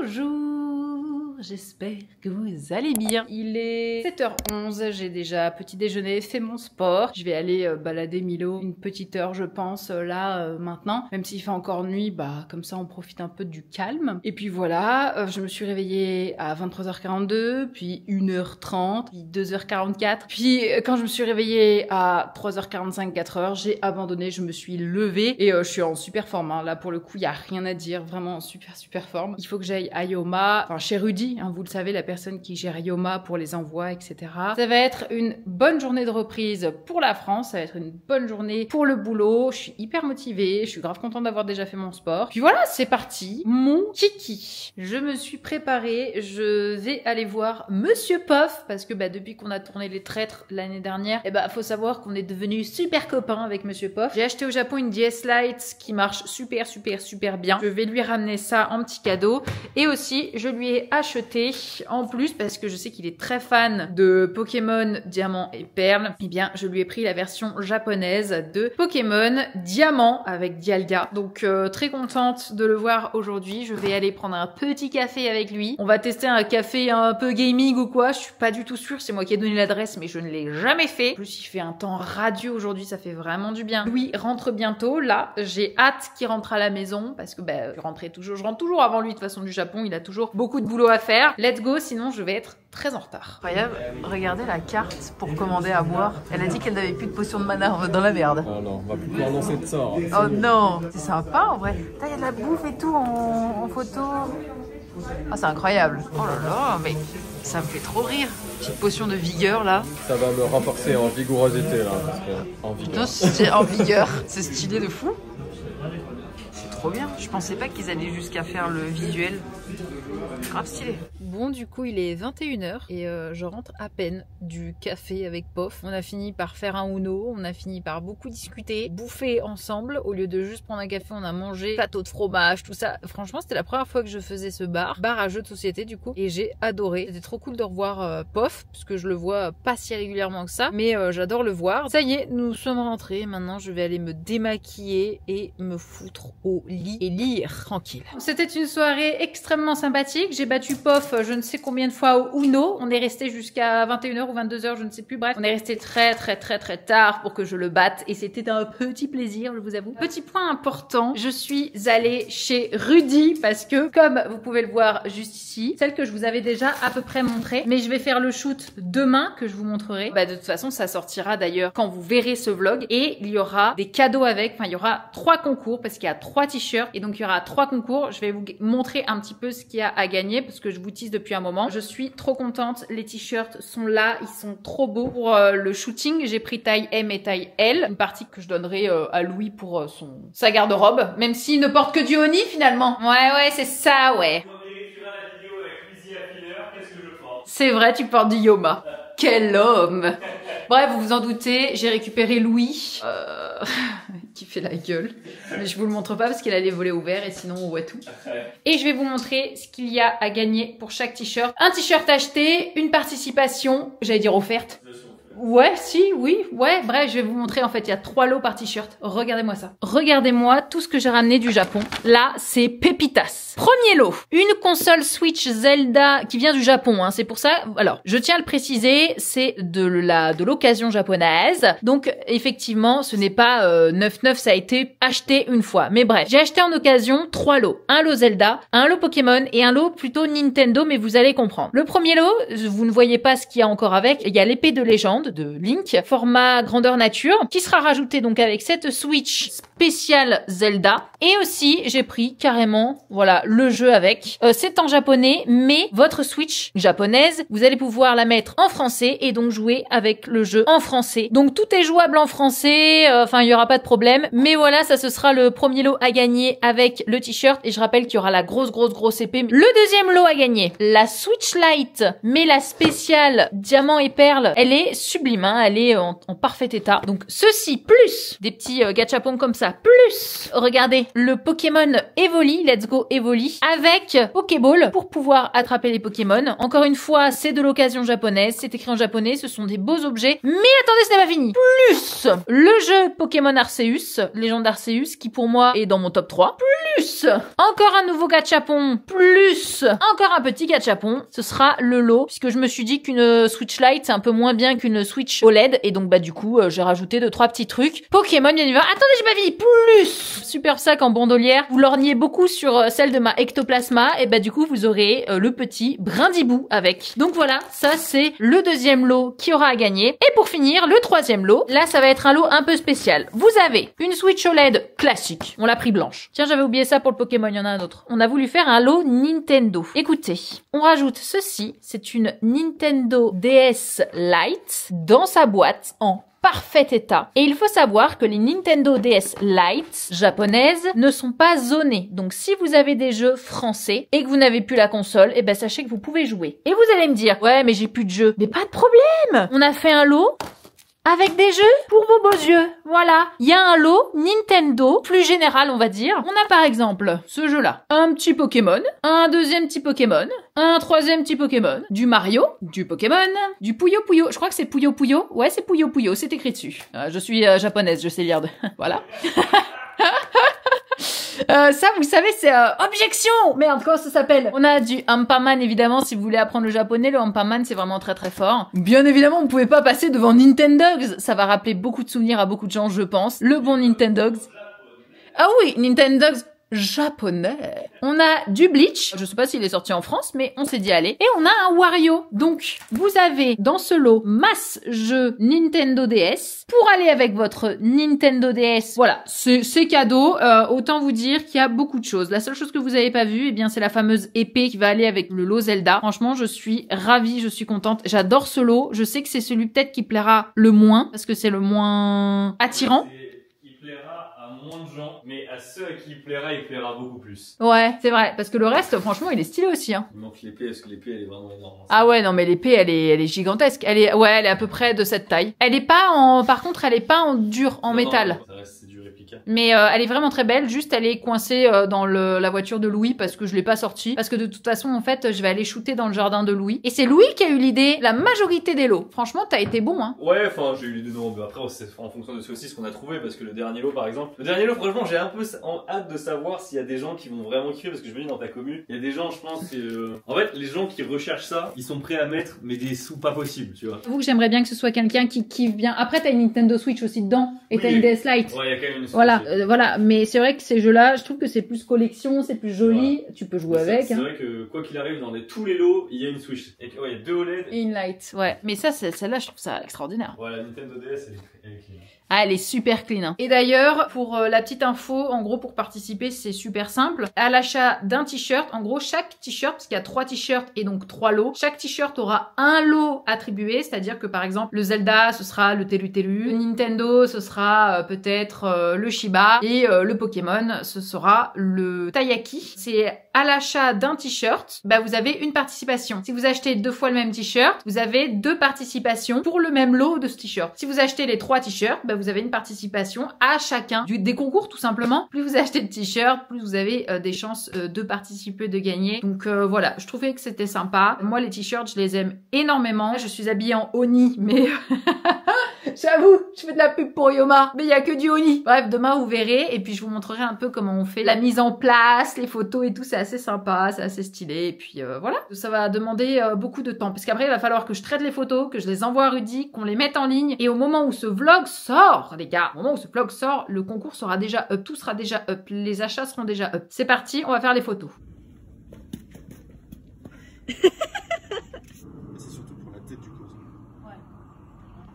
Bonjour, j'espère que vous allez bien. Il est 7h11, j'ai déjà petit déjeuner, fait mon sport. Je vais aller balader Milo une petite heure je pense maintenant. Même s'il fait encore nuit, bah comme ça on profite un peu du calme. Et puis voilà, je me suis réveillée à 23h42, puis 1h30, puis 2h44. Puis quand je me suis réveillée à 3h45, 4h, j'ai abandonné, je me suis levée et je suis en super forme. Hein. Là pour le coup, il n'y a rien à dire, vraiment en super forme. Il faut que j'aille à Yoma, enfin chez Rudy, hein, vous le savez, la personne qui gère Yoma pour les envois, etc. Ça va être une bonne journée de reprise pour la France, ça va être une bonne journée pour le boulot. Je suis hyper motivée, je suis grave contente d'avoir déjà fait mon sport. Puis voilà, c'est parti, mon kiki. Je me suis préparée, je vais aller voir Monsieur Pof, parce que bah, depuis qu'on a tourné Les Traîtres l'année dernière, et bah faut savoir qu'on est devenus super copains avec Monsieur Pof. J'ai acheté au Japon une DS Lite qui marche super bien. Je vais lui ramener ça en petit cadeau. Et aussi, je lui ai acheté, en plus, parce que je sais qu'il est très fan de Pokémon Diamant et Perle, eh bien, je lui ai pris la version japonaise de Pokémon Diamant avec Dialga. Donc, très contente de le voir aujourd'hui. Je vais aller prendre un petit café avec lui. On va tester un café un peu gaming ou quoi. Je suis pas du tout sûre. C'est moi qui ai donné l'adresse, mais je ne l'ai jamais fait. En plus, il fait un temps radieux aujourd'hui. Ça fait vraiment du bien. Lui rentre bientôt. Là, j'ai hâte qu'il rentre à la maison parce que, bah, je rentre toujours avant lui de toute façon du Japon. Il a toujours beaucoup de boulot à faire. Let's go, sinon je vais être très en retard. Incroyable, regardez la carte pour commander à boire. Elle a dit qu'elle n'avait plus de potion de mana dans la merde. Oh non, on va plus pouvoir lancer de sort. Oh non, c'est sympa en vrai. Il y a de la bouffe et tout en photo. Ah, c'est incroyable. Oh là là, mais ça me fait trop rire. Petite potion de vigueur là. Ça va me renforcer en vigorosité là, parce que en vigueur. C'est en vigueur, c'est stylé de fou. C'est trop bien. Je pensais pas qu'ils allaient jusqu'à faire le visuel. Grave stylé. Bon, du coup, il est 21h et je rentre à peine du café avec Pof. On a fini par faire un Uno, on a fini par beaucoup discuter, bouffer ensemble. Au lieu de juste prendre un café, on a mangé plateau de fromage, tout ça. Franchement, c'était la première fois que je faisais ce bar à jeux de société du coup. Et j'ai adoré. C'était trop cool de revoir Pof, parce que je le vois pas si régulièrement que ça. Mais j'adore le voir. Ça y est, nous sommes rentrés. Maintenant, je vais aller me démaquiller et me foutre au lit et lire tranquille. C'était une soirée extrêmement sympathique. J'ai battu Pof je ne sais combien de fois au Uno. On est resté jusqu'à 21h ou 22h, je ne sais plus. Bref, on est resté très tard pour que je le batte et c'était un petit plaisir, je vous avoue. Petit point important, je suis allée chez Rudy parce que, comme vous pouvez le voir juste ici, celle que je vous avais déjà à peu près montrée, mais je vais faire le shoot demain que je vous montrerai. Bah, de toute façon, ça sortira d'ailleurs quand vous verrez ce vlog et il y aura des cadeaux avec. Enfin, il y aura 3 concours parce qu'il y a 3 t-shirts et donc il y aura 3 concours. Je vais vous montrer un petit peu ce qu'il y a à gagner parce que je vous tease depuis un moment. Je suis trop contente, les t-shirts sont là, ils sont trop beaux. Pour le shooting, j'ai pris taille M et taille L, une partie que je donnerai à Louis pour sa garde-robe, même s'il ne porte que du Oni finalement. Ouais, c'est ça, ouais. C'est vrai, tu portes du Yoma. Quel homme. Bref, vous vous en doutez, j'ai récupéré Louis, qui fait la gueule. Mais je vous le montre pas parce qu'il a les volets ouverts et sinon on voit tout. Et je vais vous montrer ce qu'il y a à gagner pour chaque t-shirt. Un t-shirt acheté, une participation, j'allais dire offerte. Ouais, bref, je vais vous montrer, en fait, il y a 3 lots par t-shirt. Regardez-moi ça. Regardez-moi tout ce que j'ai ramené du Japon. Là, c'est pépitas. Premier lot, une console Switch Zelda qui vient du Japon, hein, c'est pour ça. Alors, je tiens à le préciser, c'est de l'occasion japonaise. Donc, effectivement, ce n'est pas neuf, ça a été acheté une fois. Mais bref, j'ai acheté en occasion 3 lots. Un lot Zelda, un lot Pokémon et un lot plutôt Nintendo, mais vous allez comprendre. Le premier lot, vous ne voyez pas ce qu'il y a encore avec. Il y a l'épée de légende de Link, format grandeur nature, qui sera rajouté donc avec cette Switch spéciale Zelda. Et aussi, j'ai pris carrément, voilà, le jeu avec. C'est en japonais, mais votre Switch japonaise, vous allez pouvoir la mettre en français et donc jouer avec le jeu en français. Donc tout est jouable en français, enfin il y aura pas de problème. Mais voilà, ça ce sera le premier lot à gagner avec le t-shirt. Et je rappelle qu'il y aura la grosse épée. Le deuxième lot à gagner, la Switch Lite, mais la spéciale Diamant et Perle, elle est sublime, hein. Elle est en parfait état. Donc ceci, plus des petits gachapons comme ça, plus, regardez, le Pokémon Evoli, Let's Go Evoli, avec Pokéball pour pouvoir attraper les Pokémon. Encore une fois, c'est de l'occasion japonaise, c'est écrit en japonais, ce sont des beaux objets. Mais attendez, ce n'est pas fini. Plus le jeu Pokémon Arceus, Légende Arceus, qui pour moi est dans mon top 3. Plus encore un nouveau gachapon, plus encore un petit gachapon. Ce sera le lot, puisque je me suis dit qu'une Switch Lite, c'est un peu moins bien qu'une Switch OLED. Et donc, bah, du coup, j'ai rajouté 2-3 petits trucs. Pokémon, bien évidemment. Attendez, j'ai pas fini. Plus super sac en bandolière. Vous lorgnez beaucoup sur celle de ma Ectoplasma. Et bah, du coup, vous aurez le petit Brindibou avec. Donc voilà, ça, c'est le deuxième lot qui aura à gagner. Et pour finir, le troisième lot. Là, ça va être un lot un peu spécial. Vous avez une Switch OLED classique. On l'a pris blanche. Tiens, j'avais oublié ça pour le Pokémon. Il y en a un autre. On a voulu faire un lot Nintendo. Écoutez, on rajoute ceci. C'est une Nintendo DS Lite dans sa boîte en parfait état. Et il faut savoir que les Nintendo DS Lite japonaises ne sont pas zonées. Donc si vous avez des jeux français et que vous n'avez plus la console, eh ben sachez que vous pouvez jouer. Et vous allez me dire, ouais mais j'ai plus de jeux. Mais pas de problème. On a fait un lot avec des jeux pour vos beaux yeux. Voilà. Il y a un lot Nintendo, plus général on va dire. On a par exemple ce jeu-là. Un petit Pokémon, un deuxième petit Pokémon, un troisième petit Pokémon, du Mario, du Pokémon, du Puyo Puyo. Je crois que c'est Puyo Puyo. Ouais, c'est Puyo Puyo, c'est écrit dessus. Je suis japonaise, je sais lire. Voilà. Ça, vous savez, c'est objection. Merde, comment ça s'appelle? On a du Ampaman, évidemment, si vous voulez apprendre le japonais. Le Ampaman, c'est vraiment très très fort. Bien évidemment, on ne pouvait pas passer devant Nintendogs. Ça va rappeler beaucoup de souvenirs à beaucoup de gens, je pense. Le bon Nintendogs. Ah oui, Nintendogs japonais. On a du Bleach. Je sais pas s'il est sorti en France, mais on s'est dit allez. Et on a un Wario. Donc, vous avez dans ce lot masse jeux Nintendo DS. Pour aller avec votre Nintendo DS, voilà, c'est cadeau. Autant vous dire qu'il y a beaucoup de choses. La seule chose que vous avez pas vue, eh bien, c'est la fameuse épée qui va aller avec le lot Zelda. Franchement, je suis ravie, je suis contente. J'adore ce lot. Je sais que c'est celui peut-être qui plaira le moins, parce que c'est le moins attirant. Moins de gens, mais à ceux à qui il plaira beaucoup plus. Ouais, c'est vrai, parce que le reste, franchement, il est stylé aussi, hein. Il manque l'épée, parce que l'épée, elle est vraiment énorme. Ah ouais, non, mais l'épée, elle est gigantesque. Elle est à peu près de cette taille. Elle est pas par contre, elle est pas en dur, en métal. Non, ça reste, c'est du réplica. Mais elle est vraiment très belle, juste elle est coincée dans la voiture de Louis, parce que je l'ai pas sortie. Parce que de toute façon, en fait, je vais aller shooter dans le jardin de Louis. Et c'est Louis qui a eu l'idée, la majorité des lots. Franchement, t'as été bon, hein. Ouais, enfin, j'ai eu l'idée de non, mais après, c'est en fonction de ceux-ci, ce qu'on a trouvé, parce que le dernier lot, par exemple, franchement, j'ai un peu hâte de savoir s'il y a des gens qui vont vraiment kiffer, parce que je me dis dans ta commune, il y a des gens, je pense, en fait, les gens qui recherchent ça, ils sont prêts à mettre, mais des sous pas possibles, tu vois. J'avoue que j'aimerais bien que ce soit quelqu'un qui kiffe bien. Après, t'as une Nintendo Switch aussi dedans, et t'as une DS Lite. Ouais, il y a quand même une Switch. Voilà, mais c'est vrai que ces jeux-là, je trouve que c'est plus collection, c'est plus joli, voilà. Tu peux jouer avec. C'est vrai que, quoi qu'il arrive, dans tous les lots, il y a une Switch. Et ouais, il y a 2 OLED. Et une Lite, ouais. Mais ça, celle-là, je trouve ça extraordinaire. Ouais, la Nintendo DS, elle est clean. Ah, elle est super clean. Hein. Et d'ailleurs, pour la petite info, en gros, pour participer, c'est super simple. À l'achat d'un t-shirt, en gros, chaque t-shirt, parce qu'il y a 3 t-shirts et donc 3 lots, chaque t-shirt aura un lot attribué, c'est-à-dire que par exemple, le Zelda, ce sera le Telu Telu, le Nintendo, ce sera peut-être le Shiba, et le Pokémon, ce sera le Taiyaki. C'est à l'achat d'un t-shirt, bah vous avez une participation. Si vous achetez 2 fois le même t-shirt, vous avez 2 participations pour le même lot de ce t-shirt. Si vous achetez les 3 t-shirts, bah vous avez une participation à chacun des concours tout simplement. Plus vous achetez de t-shirts, plus vous avez des chances de participer, de gagner. Donc voilà, je trouvais que c'était sympa. Moi les t-shirts, je les aime énormément. Je suis habillée en Oni, mais j'avoue, je fais de la pub pour Yoma, mais il y a que du Oni. Bref, demain vous verrez et puis je vous montrerai un peu comment on fait la mise en place, les photos et tout, c'est assez sympa, c'est assez stylé et puis voilà. Ça va demander beaucoup de temps parce qu'après il va falloir que je traite les photos, que je les envoie à Rudy, qu'on les mette en ligne et au moment où ce vlog sort, les gars, au moment où ce vlog sort, le concours sera déjà up, tout sera déjà up, les achats seront déjà up. C'est parti, on va faire les photos.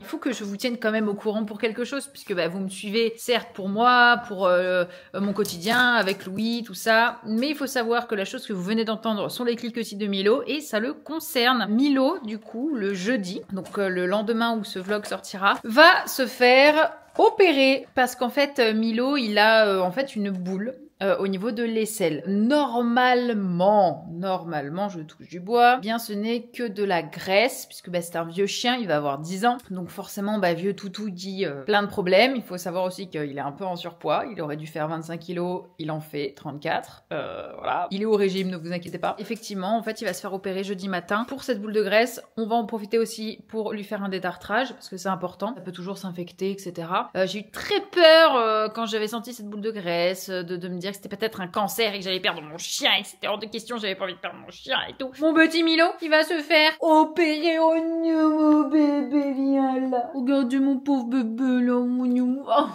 Il faut que je vous tienne quand même au courant pour quelque chose, puisque bah, vous me suivez, certes pour moi, pour mon quotidien, avec Louis, tout ça, mais il faut savoir que la chose que vous venez d'entendre sont les cliquetis de Milo, et ça le concerne. Milo, du coup, le jeudi, donc le lendemain où ce vlog sortira, va se faire opérer, parce qu'en fait, Milo, il a en fait une boule au niveau de l'aisselle. Normalement, je touche du bois, eh bien ce n'est que de la graisse, puisque c'est un vieux chien, il va avoir 10 ans, donc forcément, vieux toutou dit plein de problèmes. Il faut savoir aussi qu'il est un peu en surpoids, il aurait dû faire 25 kilos, il en fait 34, voilà. Il est au régime, ne vous inquiétez pas. Effectivement, en fait, il va se faire opérer jeudi matin. Pour cette boule de graisse, on va en profiter aussi pour lui faire un détartrage, parce que c'est important, ça peut toujours s'infecter, etc. J'ai eu très peur quand j'avais senti cette boule de graisse, de me dire que c'était peut-être un cancer et que j'allais perdre mon chien, et que c'était hors de question, j'avais pas envie de perdre mon chien et tout. Mon petit Milo, qui va se faire opérer. Oh non, mon bébé, viens là. Regardez mon pauvre bébé là, mon nou. Oh.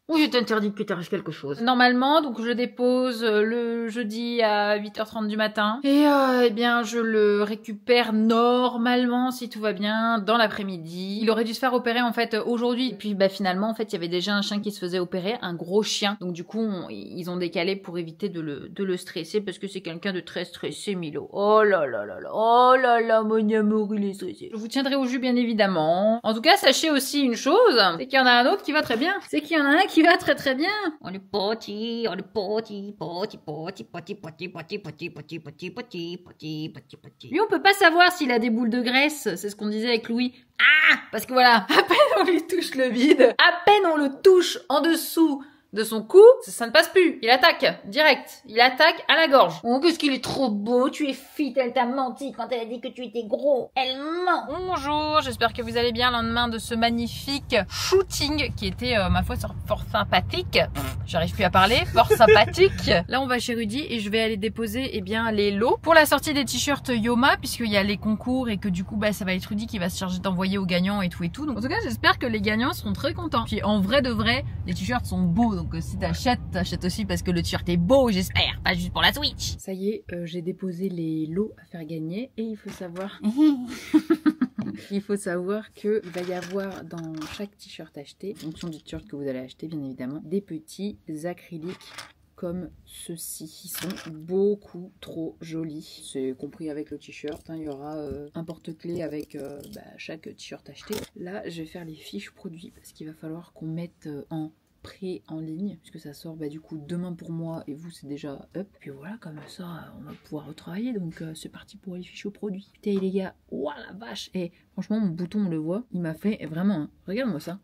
Ou je t'interdis que t'arrives quelque chose. Normalement, donc je le dépose le jeudi à 8h30 du matin. Et eh bien, je le récupère normalement, si tout va bien, dans l'après-midi. Il aurait dû se faire opérer en fait aujourd'hui. Et puis finalement, en fait, il y avait déjà un chien qui se faisait opérer, un gros chien. Donc du coup, ils ont décalé pour éviter de le stresser, parce que c'est quelqu'un de très stressé, Milo. Oh là là là là, oh là là, mon amour, il est stressé. Je vous tiendrai au jus, bien évidemment. En tout cas, sachez aussi une chose, c'est qu'il y en a un autre qui va très bien. C'est qu'il y en a un qui va très très bien. On est petit, petit. Lui, on peut pas savoir s'il a des boules de graisse, c'est ce qu'on disait avec Louis. Ah, parce que voilà, à peine on lui touche le vide, à peine on le touche en dessous de son cou, ça ne passe plus. Il attaque, direct. Il attaque à la gorge. Oh, qu'est-ce qu'il est trop beau. Tu es fit, elle t'a menti quand elle a dit que tu étais gros. Elle ment. Bonjour, j'espère que vous allez bien le lendemain de ce magnifique shooting qui était, ma foi, fort sympathique. J'arrive plus à parler, fort sympathique. Là, on va chez Rudy et je vais aller déposer, les lots pour la sortie des t-shirts Yoma, puisqu'il y a les concours et que du coup, ça va être Rudy qui va se charger d'envoyer aux gagnants et tout. Donc, en tout cas, j'espère que les gagnants seront très contents. Puis, en vrai de vrai, les t-shirts sont beaux. Donc si t'achètes aussi parce que le t-shirt est beau, j'espère, pas juste pour la Switch. Ça y est, j'ai déposé les lots à faire gagner et il faut savoir... Il faut savoir qu'il va y avoir dans chaque t-shirt acheté, en fonction du t-shirt que vous allez acheter bien évidemment, des petits acryliques comme ceux-ci, qui sont beaucoup trop jolis. C'est compris avec le t-shirt, il y aura un porte-clés avec chaque t-shirt acheté. Là, je vais faire les fiches produits parce qu'il va falloir qu'on mette en prêt en ligne, puisque ça sort du coup demain pour moi et vous c'est déjà up. Puis voilà, comme ça on va pouvoir retravailler, donc c'est parti pour les fiches produits. Putain les gars, ouah la vache. Et franchement mon bouton on le voit, il m'a fait vraiment, hein. Regarde-moi ça.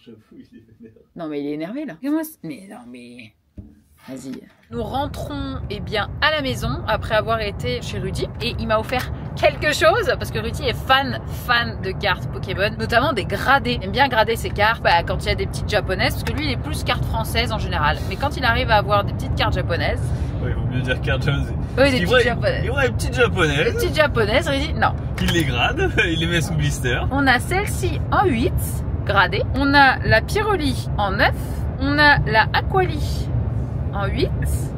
J'avoue, il est énervé. Non mais il est énervé là. Regarde-moi ça. Mais non mais... Vas-y. Nous rentrons à la maison après avoir été chez Rudy et il m'a offert quelque chose parce que Rudy est fan de cartes Pokémon, notamment des gradés. Il aime bien grader ses cartes quand il y a des petites japonaises, parce que lui il est plus carte française en général. Mais quand il arrive à avoir des petites cartes japonaises... Ouais, il vaut mieux dire carte japonaise. Oui, des petites japonaises. Il voit les petites japonaises. Les petites japonaises, Rudy, non. Il les grade, il les met sous blister. On a celle-ci en 8, gradée. On a la Pyroli en 9. On a la Aquali en 8.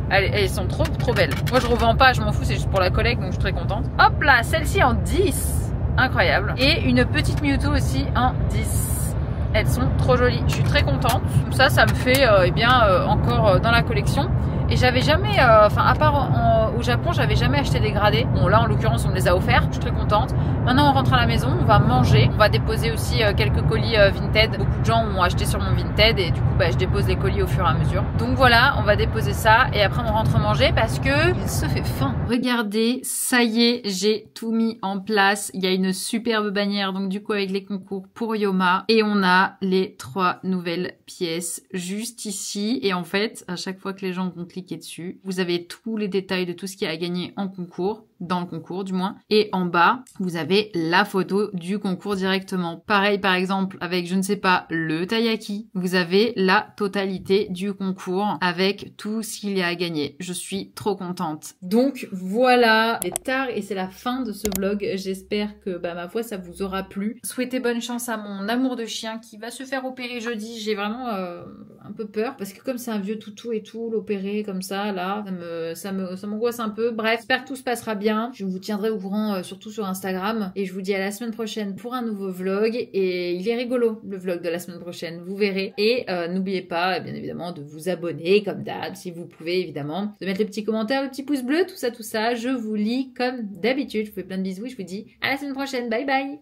Elles sont trop belles. Moi je revends pas, je m'en fous, c'est juste pour la collecte, donc je suis très contente. Hop là, celle-ci en 10. Incroyable. Et une petite Mewtwo aussi en 10. Elles sont trop jolies. Je suis très contente. Ça me fait encore dans la collection. Et j'avais jamais, à part au Japon, j'avais jamais acheté des gradés. Bon là en l'occurrence on me les a offerts, je suis très contente. Maintenant on rentre à la maison, on va manger. On va déposer aussi quelques colis Vinted. Beaucoup de gens ont acheté sur mon Vinted et du coup je dépose les colis au fur et à mesure. Donc voilà, on va déposer ça et après on rentre manger parce que il se fait faim. Regardez, ça y est, j'ai tout mis en place. Il y a une superbe bannière donc du coup avec les concours pour Yoma et on a les 3 nouvelles pièces juste ici. Et en fait, à chaque fois que les gens vont cliquer dessus, vous avez tous les détails de tout ce qui a gagné en concours, dans le concours du moins, et en bas vous avez la photo du concours directement. Pareil par exemple avec je ne sais pas le taiyaki, vous avez la totalité du concours avec tout ce qu'il y a à gagner. Je suis trop contente. Donc voilà, il est tard et c'est la fin de ce vlog. J'espère que ma foi ça vous aura plu. Souhaitez bonne chance à mon amour de chien qui va se faire opérer jeudi. J'ai vraiment un peu peur parce que comme c'est un vieux toutou et tout, l'opérer comme ça là, ça m'angoisse un peu. Bref, j'espère que tout se passera bien. Je vous tiendrai au courant surtout sur Instagram et je vous dis à la semaine prochaine pour un nouveau vlog. Et il est rigolo le vlog de la semaine prochaine, vous verrez. Et n'oubliez pas bien évidemment de vous abonner comme d'hab si vous pouvez évidemment, de mettre le petit commentaire, le petit pouce bleu, tout ça. Je vous lis comme d'habitude. Je vous fais plein de bisous et je vous dis à la semaine prochaine. Bye bye.